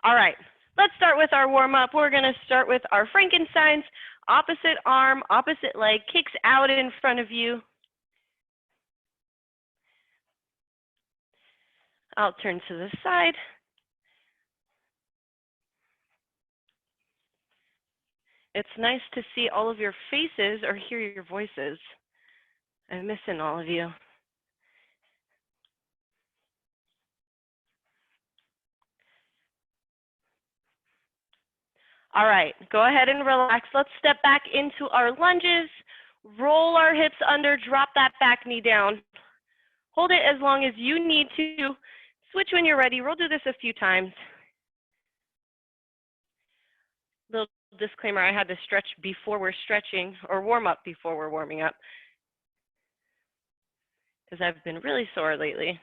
All right, let's start with our warm-up. We're gonna start with our Frankensteins. Opposite arm, opposite leg, kicks out in front of you. I'll turn to the side. It's nice to see all of your faces or hear your voices. I'm missing all of you. All right, go ahead and relax. Let's step back into our lunges. Roll our hips under, drop that back knee down. Hold it as long as you need to. Switch when you're ready. We'll do this a few times. Little disclaimer, I had to stretch before we're stretching, or warm up before we're warming up, because I've been really sore lately.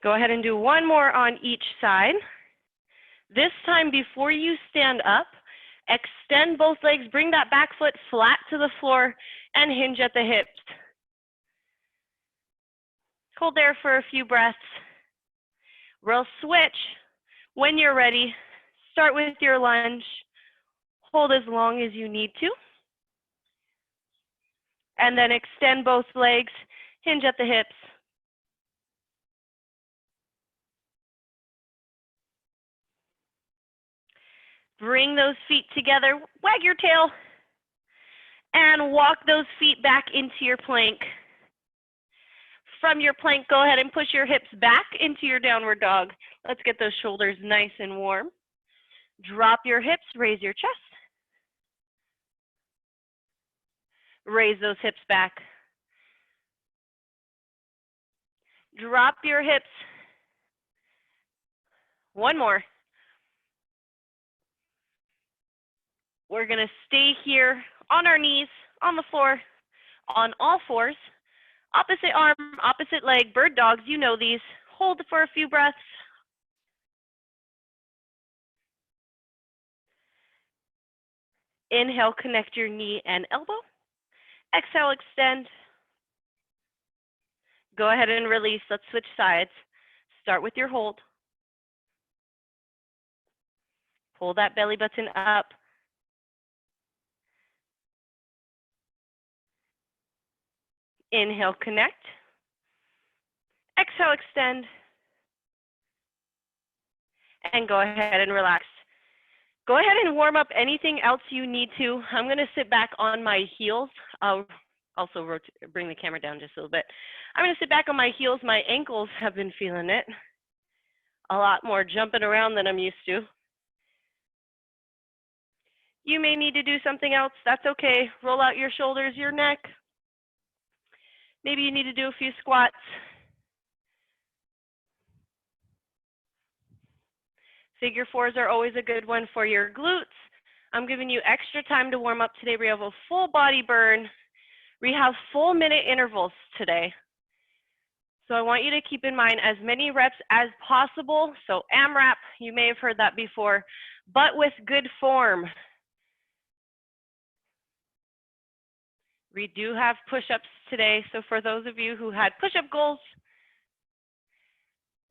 Go ahead and do one more on each side. This time, before you stand up, extend both legs, bring that back foot flat to the floor, and hinge at the hips. Hold there for a few breaths. We'll switch when you're ready. Start with your lunge. Hold as long as you need to. And then extend both legs, hinge at the hips. Bring those feet together, wag your tail, and walk those feet back into your plank. From your plank, go ahead and push your hips back into your downward dog. Let's get those shoulders nice and warm. Drop your hips, raise your chest. Raise those hips back. Drop your hips. One more. We're gonna stay here on our knees, on the floor, on all fours. Opposite arm, opposite leg, bird dogs, you know these. Hold for a few breaths. Inhale, connect your knee and elbow. Exhale, extend. Go ahead and release. Let's switch sides. Start with your hold. Pull that belly button up. Inhale, connect. Exhale, extend. And go ahead and relax. Go ahead and warm up anything else you need to. I'm going to sit back on my heels. I'll also bring the camera down just a little bit. I'm going to sit back on my heels. My ankles have been feeling it. A lot more jumping around than I'm used to. You may need to do something else. That's okay. Roll out your shoulders, your neck. Maybe you need to do a few squats. Figure fours are always a good one for your glutes. I'm giving you extra time to warm up today. We have a full body burn. We have full minute intervals today. So I want you to keep in mind as many reps as possible. So AMRAP, you may have heard that before, but with good form. We do have push-ups today. So for those of you who had push-up goals,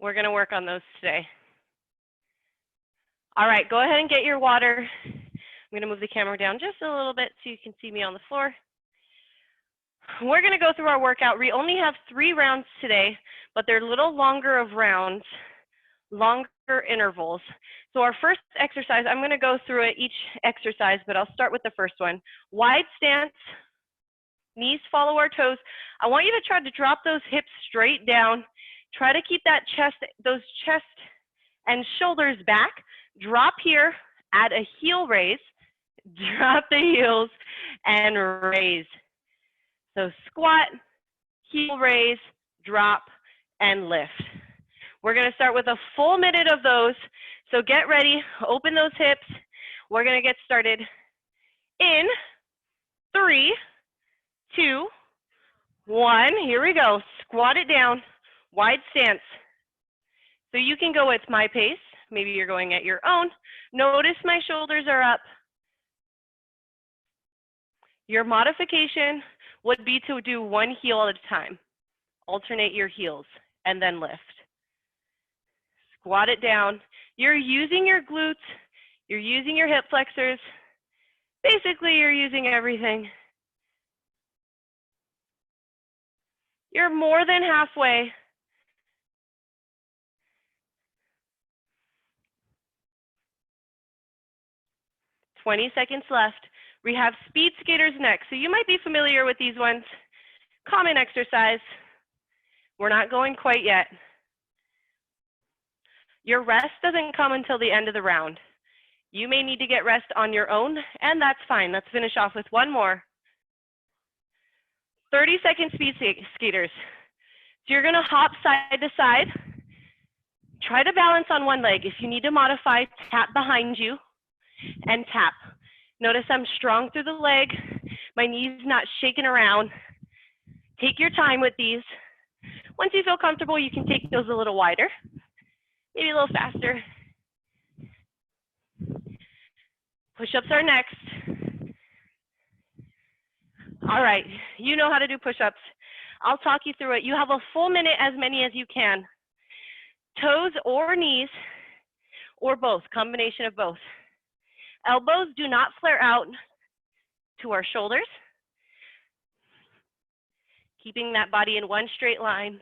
we're going to work on those today. All right, go ahead and get your water. I'm going to move the camera down just a little bit so you can see me on the floor. We're going to go through our workout. We only have 3 rounds today, but they're a little longer of rounds, longer intervals. So our first exercise, I'm going to go through it each exercise, but I'll start with the first one. Wide stance, knees follow our toes. I want you to try to drop those hips straight down. Try to keep that chest, those chest and shoulders back. Drop here, add a heel raise, drop the heels, and raise. So squat, heel raise, drop, and lift. We're going to start with a full minute of those. So get ready, open those hips. We're going to get started in 3, 2, 1. Here we go. Squat it down, wide stance. So you can go at my pace. Maybe you're going at your own. Notice my shoulders are up. Your modification would be to do one heel at a time. Alternate your heels and then lift. Squat it down. You're using your glutes, you're using your hip flexors. Basically, you're using everything. You're more than halfway. "20 seconds left. We have speed skaters next. So you might be familiar with these ones. Common exercise. We're not going quite yet. Your rest doesn't come until the end of the round. You may need to get rest on your own, and that's fine. Let's finish off with one more. 30-second speed skaters. So you're gonna hop side to side. Try to balance on one leg. If you need to modify, tap behind you and tap. Notice I'm strong through the leg. My knee's not shaking around. Take your time with these. Once you feel comfortable, you can take those a little wider, maybe a little faster. Push-ups are next. All right, you know how to do push-ups. I'll talk you through it. You have a full minute, as many as you can. Toes or knees, or both, combination of both. Elbows do not flare out to our shoulders. Keeping that body in one straight line.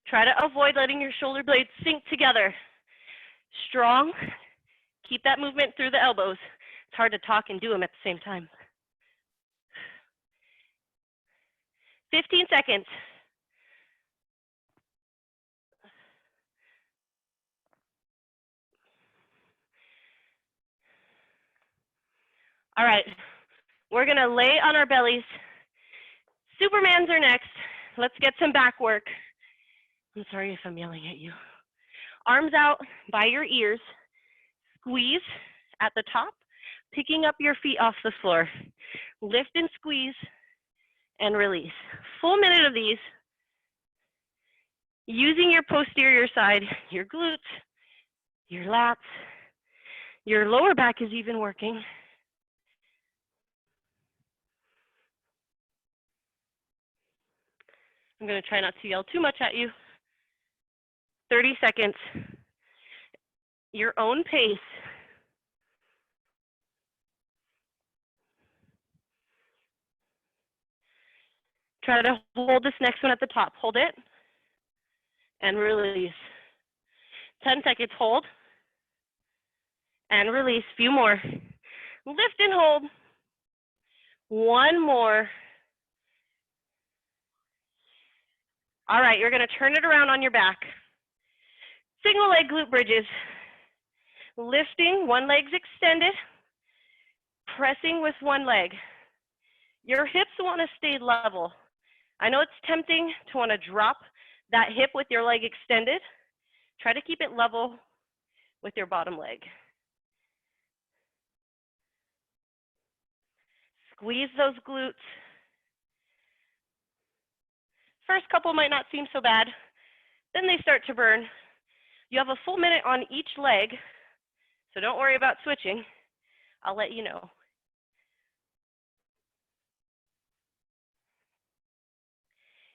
Try to avoid letting your shoulder blades sink together. Strong. Keep that movement through the elbows. It's hard to talk and do them at the same time. 15 seconds. All right, we're gonna lay on our bellies. Supermans are next. Let's get some back work. I'm sorry if I'm yelling at you. Arms out by your ears. Squeeze at the top, picking up your feet off the floor. Lift and squeeze and release. Full minute of these. Using your posterior side, your glutes, your lats, your lower back is even working. I'm going to try not to yell too much at you. 30 seconds. Your own pace. Try to hold this next one at the top. Hold it and release. 10 seconds, hold and release. Few more. Lift and hold. One more. All right, you're going to turn it around on your back. Single leg glute bridges. Lifting, one leg's extended. Pressing with one leg. Your hips want to stay level. I know it's tempting to want to drop that hip with your leg extended. Try to keep it level with your bottom leg. Squeeze those glutes. First couple might not seem so bad. Then they start to burn. You have a full minute on each leg, so don't worry about switching. I'll let you know.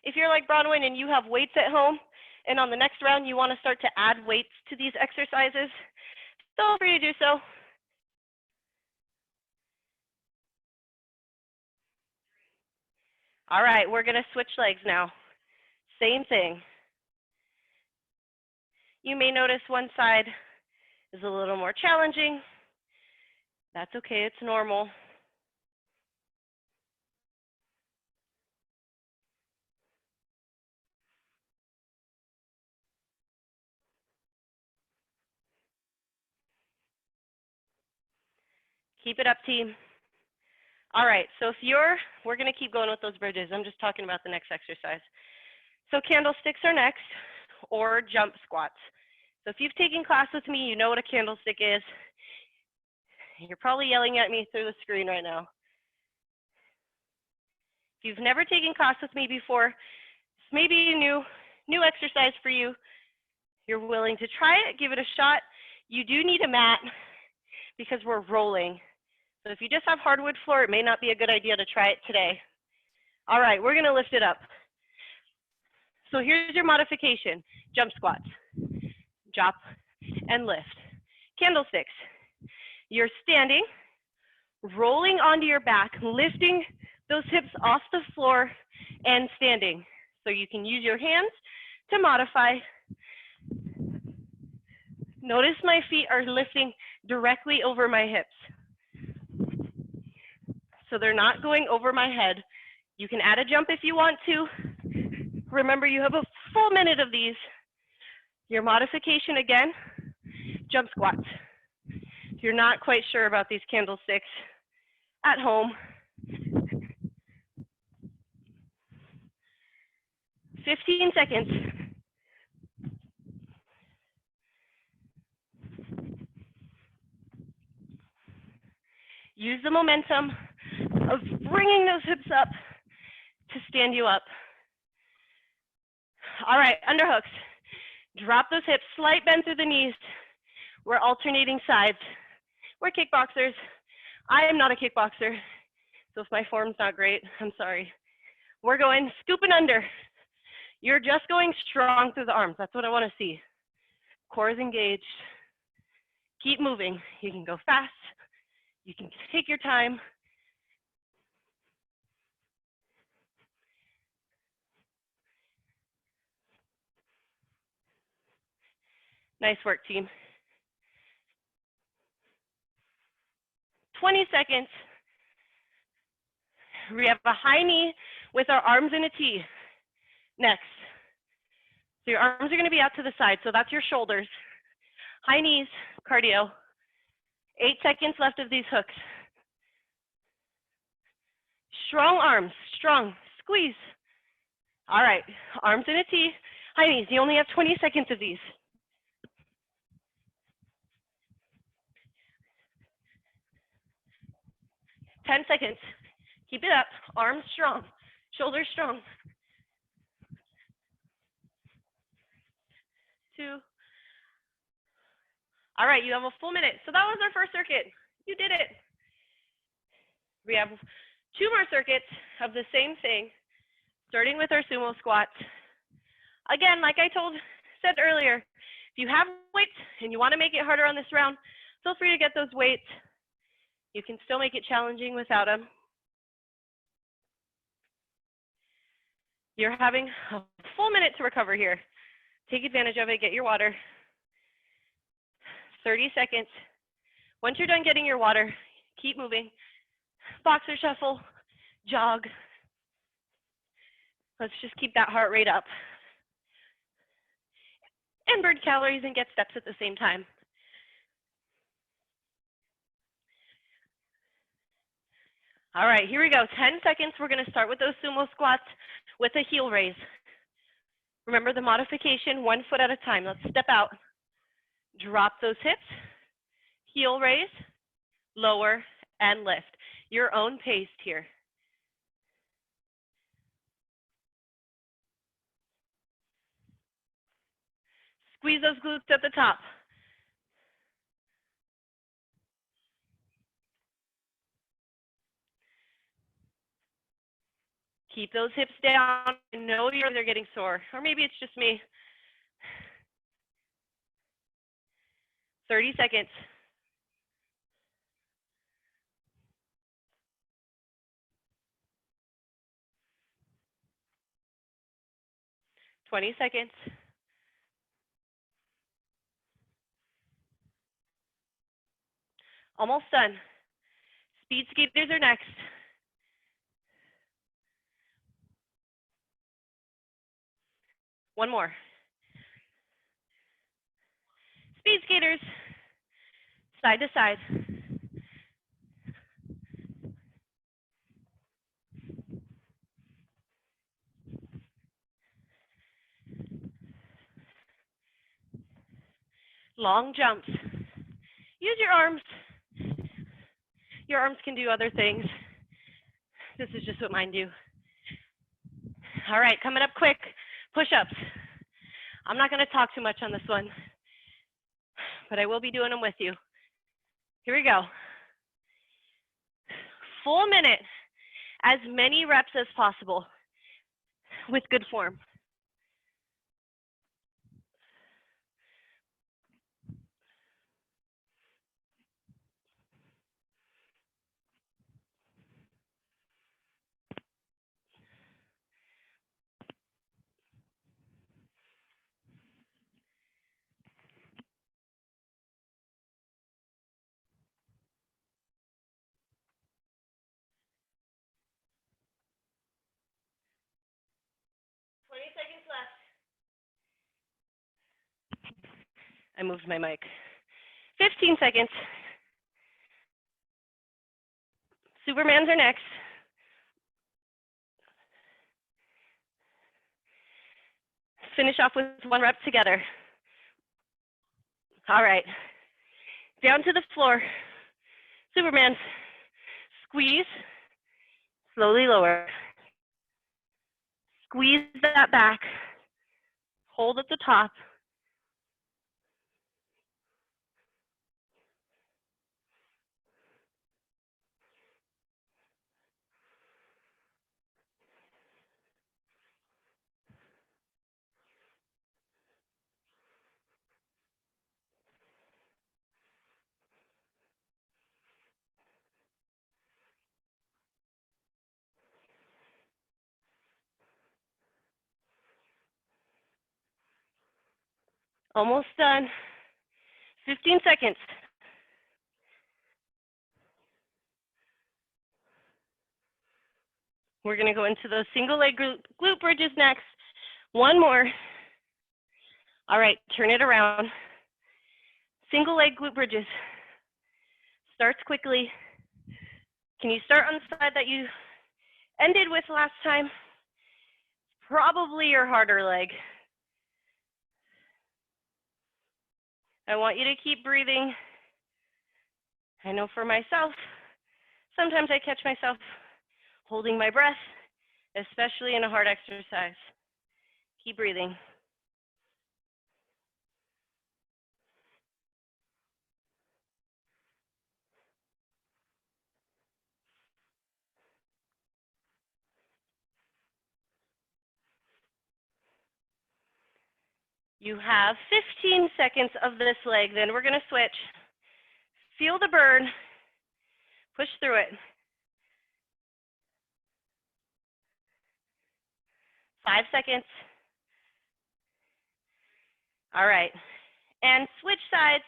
If you're like Bronwyn and you have weights at home, and on the next round you want to start to add weights to these exercises, feel free to do so. All right, we're going to switch legs now. Same thing. You may notice one side is a little more challenging. That's okay, it's normal. Keep it up, team. All right, so if we're going to keep going with those bridges. I'm just talking about the next exercise. So candlesticks are next, or jump squats. So if you've taken class with me, you know what a candlestick is. You're probably yelling at me through the screen right now. If you've never taken class with me before, this may be a new exercise for you. You're willing to try it, give it a shot. You do need a mat because we're rolling. So if you just have hardwood floor, it may not be a good idea to try it today. All right, we're gonna lift it up. So here's your modification. Jump squats, drop and lift. Candlesticks. You're standing, rolling onto your back, lifting those hips off the floor and standing. So you can use your hands to modify. Notice my feet are lifting directly over my hips. So they're not going over my head. You can add a jump if you want to. Remember, you have a full minute of these. Your modification again, jump squats. If you're not quite sure about these candlesticks at home, 15 seconds. Use the momentum of bringing those hips up to stand you up. All right, underhooks. Drop those hips, slight bend through the knees. We're alternating sides. We're kickboxers. I am not a kickboxer, so if my form's not great, I'm sorry. We're going scooping under. You're just going strong through the arms. That's what I want to see. Core is engaged. Keep moving. You can go fast. You can take your time. Nice work, team. 20 seconds. We have a high knee with our arms in a T. Next. So your arms are going to be out to the side, so that's your shoulders. High knees, cardio. 8 seconds left of these hooks. Strong arms, strong, squeeze. All right, arms in a T, high knees. You only have 20 seconds of these. Ten seconds. Keep it up, arms strong, shoulders strong. 2. All right, you have a full minute. So that was our first circuit. You did it. We have 2 more circuits of the same thing, starting with our sumo squats. Again, like I said earlier, if you have weights and you want to make it harder on this round, feel free to get those weights. You can still make it challenging without them. You're having a full minute to recover here. Take advantage of it, get your water. 30 seconds. Once you're done getting your water, keep moving. Boxer shuffle, jog. Let's just keep that heart rate up. And burn calories and get steps at the same time. All right, here we go. 10 seconds. We're going to start with those sumo squats with a heel raise. Remember the modification, 1 foot at a time. Let's step out. Drop those hips, heel raise, lower, and lift. Your own pace here. Squeeze those glutes at the top. Keep those hips down. I know they're getting sore, or maybe it's just me. 30 seconds. $20 seconds. Almost done. Speed skaters are next. One more. Speed skaters, side to side. Long jumps. Use your arms. Your arms can do other things. This is just what mine do. All right, coming up quick, push-ups. I'm not gonna talk too much on this one, but I will be doing them with you. Here we go. Full minute, as many reps as possible with good form. I moved my mic. 15 seconds. Supermans are next. Finish off with 1 rep together. All right. Down to the floor. Supermans. Squeeze. Slowly lower. Squeeze that back. Hold at the top. Almost done. 15 seconds. We're going to go into those single leg glute bridges next. 1 more. All right, turn it around. Single leg glute bridges. Starts quickly. Can you start on the side that you ended with last time? Probably your harder leg. I want you to keep breathing. I know for myself, sometimes I catch myself holding my breath, especially in a hard exercise. Keep breathing. You have 15 seconds of this leg, then we're going to switch. Feel the burn. Push through it. 5 seconds. All right. And switch sides.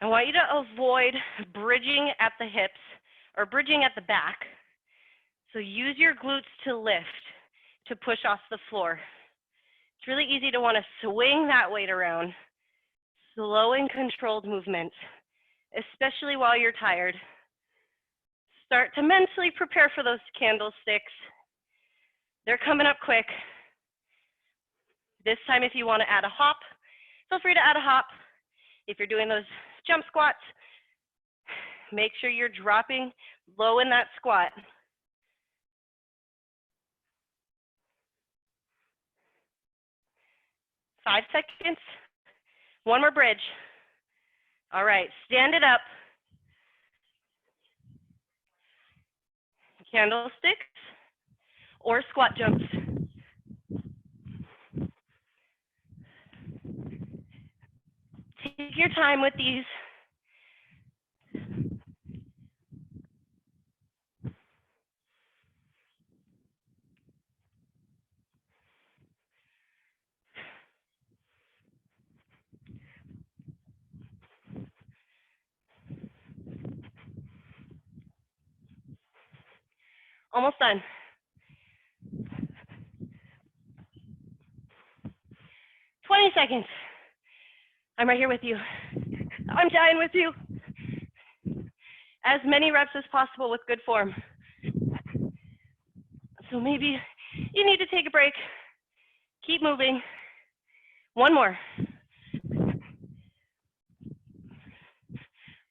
I want you to avoid bridging at the hips or bridging at the back. So use your glutes to lift, to push off the floor. It's really easy to want to swing that weight around. Slow and controlled movements, especially while you're tired. Start to mentally prepare for those candlesticks. They're coming up quick. This time, if you want to add a hop, feel free to add a hop. If you're doing those jump squats, make sure you're dropping low in that squat. 5 seconds. 1 more bridge. All right, stand it up. Candlesticks or squat jumps. Take your time with these. Almost done. 20 seconds. I'm right here with you. I'm dying with you. As many reps as possible with good form. So maybe you need to take a break. Keep moving. One more.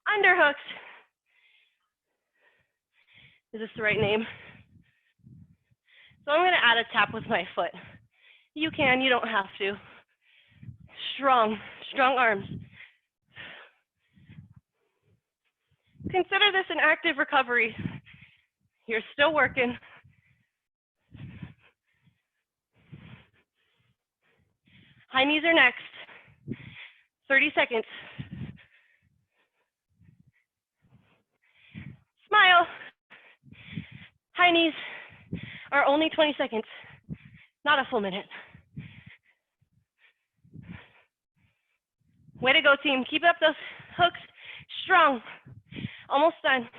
Underhooks. Is this the right name? So I'm going to add a tap with my foot. You can, you don't have to. Strong, strong arms. Consider this an active recovery. You're still working. High knees are next. 30 seconds. Smile. High knees are only 20 seconds, not a full minute. Way to go, team. Keep up those hooks strong. Almost done.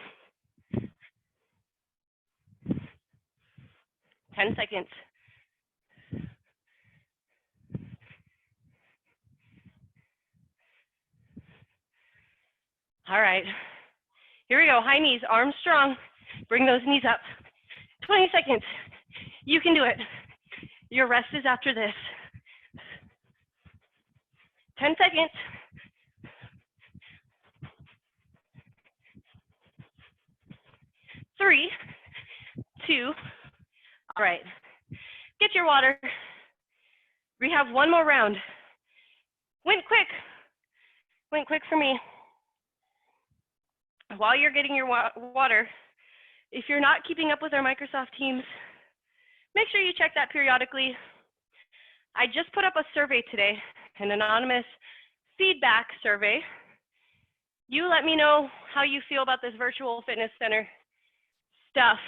10 seconds. All right. Here we go. High knees, arms strong. Bring those knees up. 20 seconds. You can do it. Your rest is after this. 10 seconds. 3, 2. All right. Get your water. We have one more round. Went quick. Went quick for me. While you're getting your water, if you're not keeping up with our Microsoft Teams, make sure you check that periodically. I just put up a survey today, an anonymous feedback survey. You let me know how you feel about this virtual fitness center stuff.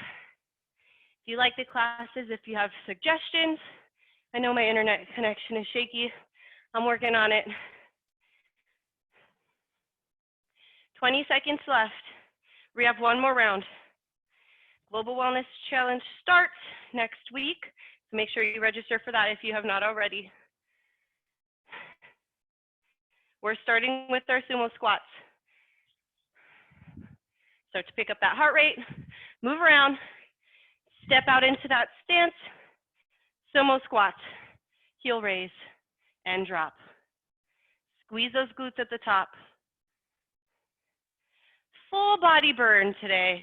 If you like the classes, if you have suggestions. I know my internet connection is shaky. I'm working on it. 20 seconds left. We have one more round. Global Wellness Challenge starts next week. So make sure you register for that if you have not already. We're starting with our sumo squats. Start to pick up that heart rate, move around, step out into that stance, sumo squats, heel raise, and drop. Squeeze those glutes at the top. Full body burn today.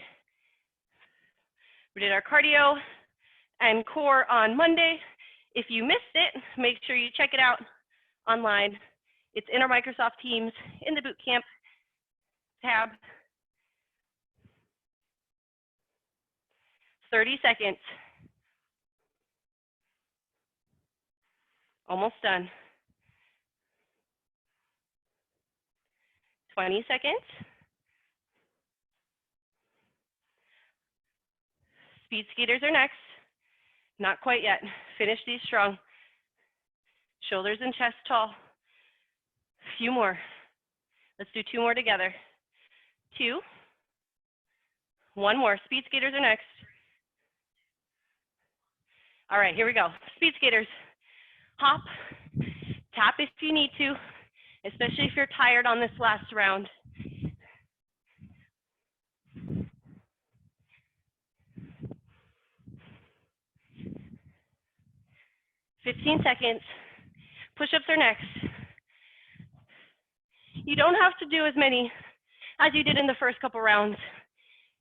We did our cardio and core on Monday. If you missed it, make sure you check it out online. It's in our Microsoft Teams in the Bootcamp tab. 30 seconds. Almost done. 20 seconds. Speed skaters are next. Not quite yet. Finish these strong. Shoulders and chest tall. A few more. Let's do 2 more together. 2. 1 more. Speed skaters are next. All right, here we go. Speed skaters. Hop. Tap if you need to, especially if you're tired on this last round. $15 seconds. Push-ups are next. You don't have to do as many as you did in the first couple rounds.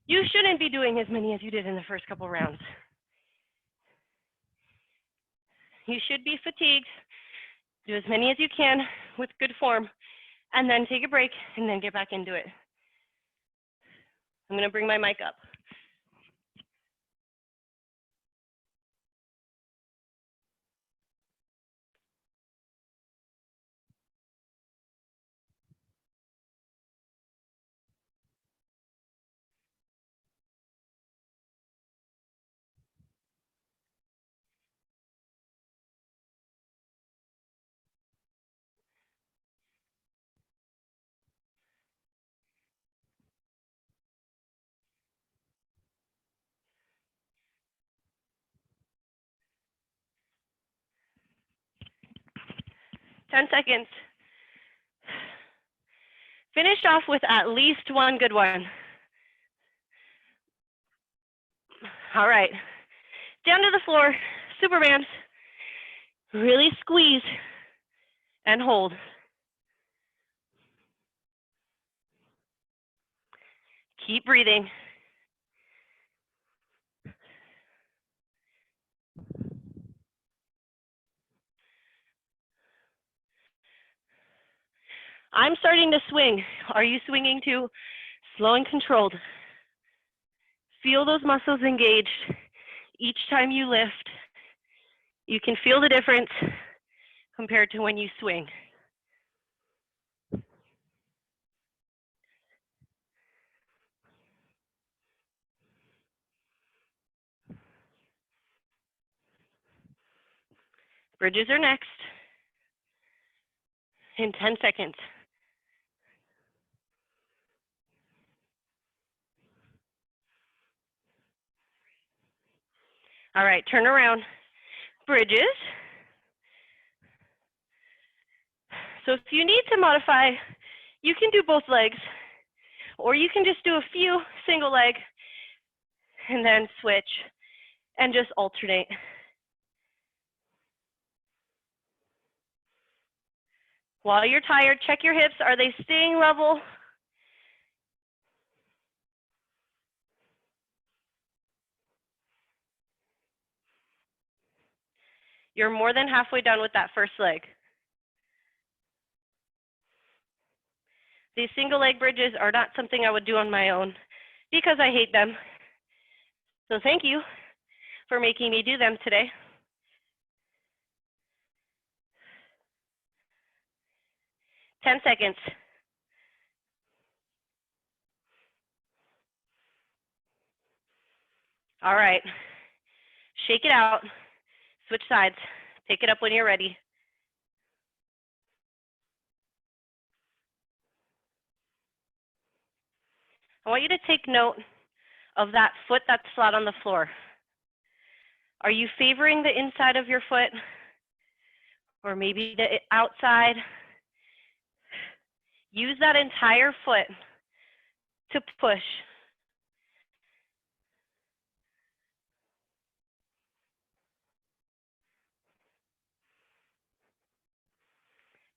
You shouldn't be doing as many as you did in the first couple rounds. You should be fatigued. Do as many as you can with good form, and then take a break, and then get back into it. I'm gonna bring my mic up. $10 seconds. Finish off with at least one good one. All right, down to the floor, Supermans. Really squeeze. and hold. Keep breathing. I'm starting to swing. Are you swinging too? Slow and controlled. Feel those muscles engaged each time you lift. You can feel the difference compared to when you swing. Bridges are next in 10 seconds. All right, turn around. Bridges. So if you need to modify, you can do both legs, or you can just do a few single leg and then switch and just alternate. While you're tired, check your hips. Are they staying level? You're more than halfway done with that first leg. These single leg bridges are not something I would do on my own because I hate them. So thank you for making me do them today. 10 seconds. All right, shake it out, switch sides, pick it up when you're ready. I want you to take note of that foot that's flat on the floor. Are you favoring the inside of your foot or maybe the outside? Use that entire foot to push.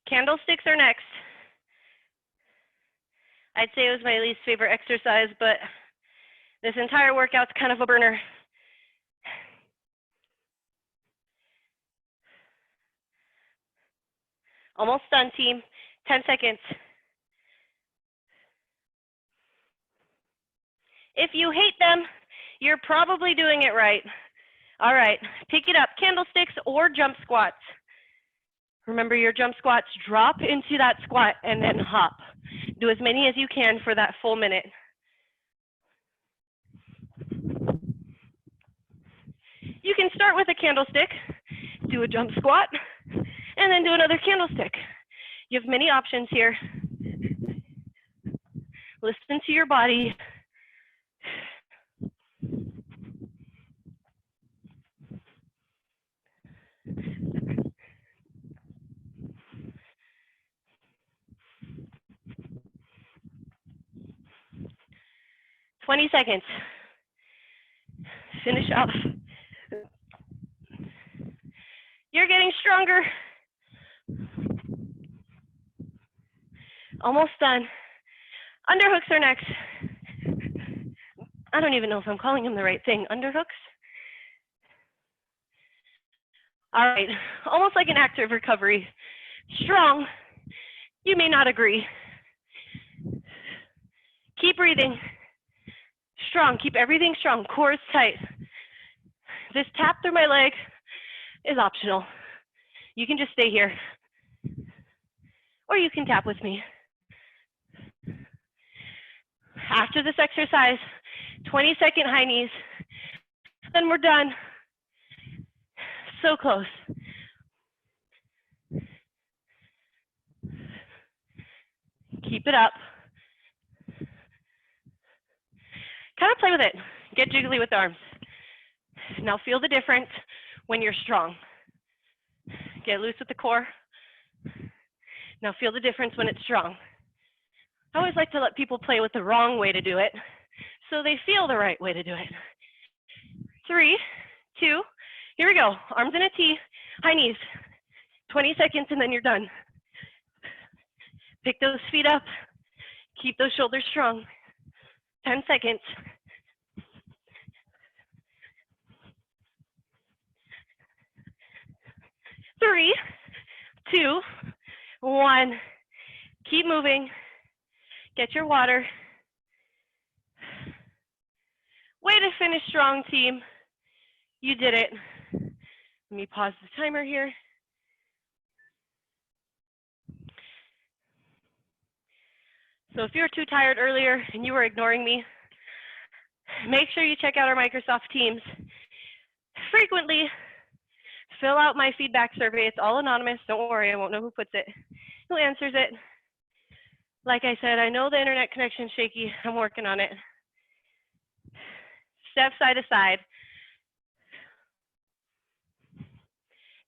Candlesticks are next. I'd say it was my least favorite exercise, but this entire workout's kind of a burner. Almost done, team. 10 seconds. If you hate them, you're probably doing it right. All right, pick it up, candlesticks or jump squats. Remember your jump squats, drop into that squat and then hop. Do as many as you can for that full minute. You can start with a candlestick, do a jump squat, and then do another candlestick. You have many options here. Listen to your body. "20 seconds. Finish off. You're getting stronger. Almost done. Underhooks are next. I don't even know if I'm calling them the right thing. Underhooks? All right, almost like an active recovery. Strong. You may not agree. Keep breathing. Strong, keep everything strong. Core is tight. This tap through my leg is optional. You can just stay here. Or you can tap with me. After this exercise, 20-second high knees. Then we're done. So close. Keep it up. Kind of play with it. Get jiggly with the arms. Now feel the difference when you're strong. Get loose with the core. Now feel the difference when it's strong. I always like to let people play with the wrong way to do it so they feel the right way to do it. 3, 2, here we go. Arms in a T, high knees. 20 seconds and then you're done. Pick those feet up. Keep those shoulders strong. 10 seconds. 3, 2, 1. Keep moving. Get your water. Way to finish strong, team. You did it. Let me pause the timer here. So if you were too tired earlier and you were ignoring me, make sure you check out our Microsoft Teams. Frequently, fill out my feedback survey. It's all anonymous. Don't worry, I won't know who puts it, who answers it. Like I said, I know the internet connection's shaky. I'm working on it. Step side to side.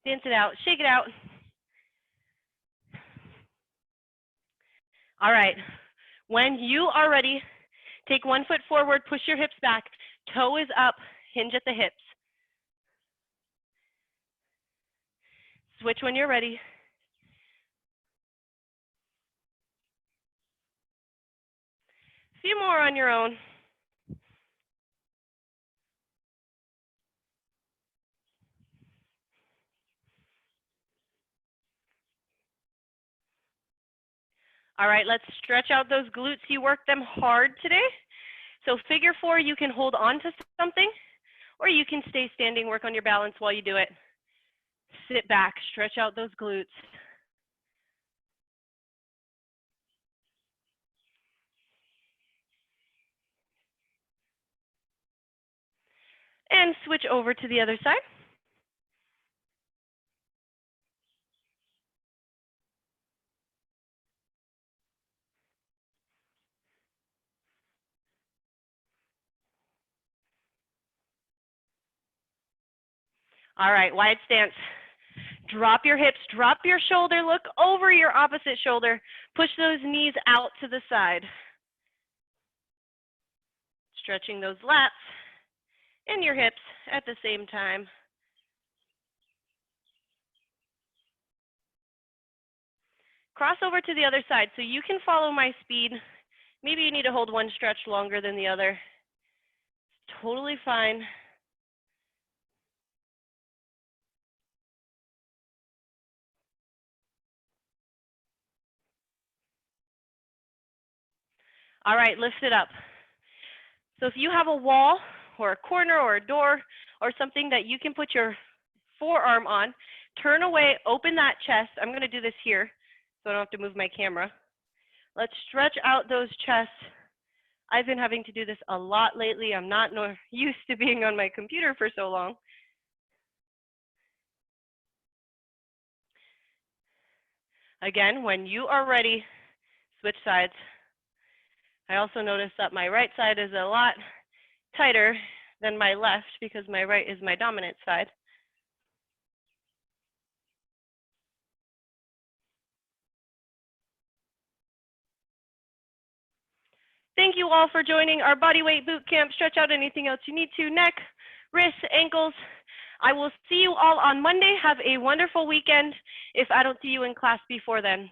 Dance it out, shake it out. All right, when you are ready, take 1 foot forward, push your hips back, toe is up, hinge at the hips. Switch when you're ready. A few more on your own. All right, let's stretch out those glutes. You worked them hard today. So figure 4, you can hold on to something, or you can stay standing, work on your balance while you do it. Sit back, stretch out those glutes. And switch over to the other side. All right, wide stance. Drop your hips, drop your shoulder, look over your opposite shoulder. Push those knees out to the side. Stretching those lats and your hips at the same time. Cross over to the other side so you can follow my speed. Maybe you need to hold one stretch longer than the other. Totally fine. All right, lift it up. So if you have a wall or a corner or a door or something that you can put your forearm on, turn away, open that chest. I'm going to do this here so I don't have to move my camera. Let's stretch out those chests. I've been having to do this a lot lately. I'm not used to being on my computer for so long. Again, when you are ready, switch sides. I also noticed that my right side is a lot tighter than my left because my right is my dominant side. Thank you all for joining our Bodyweight Bootcamp. Stretch out anything else you need to, neck, wrists, ankles. I will see you all on Monday. Have a wonderful weekend if I don't see you in class before then.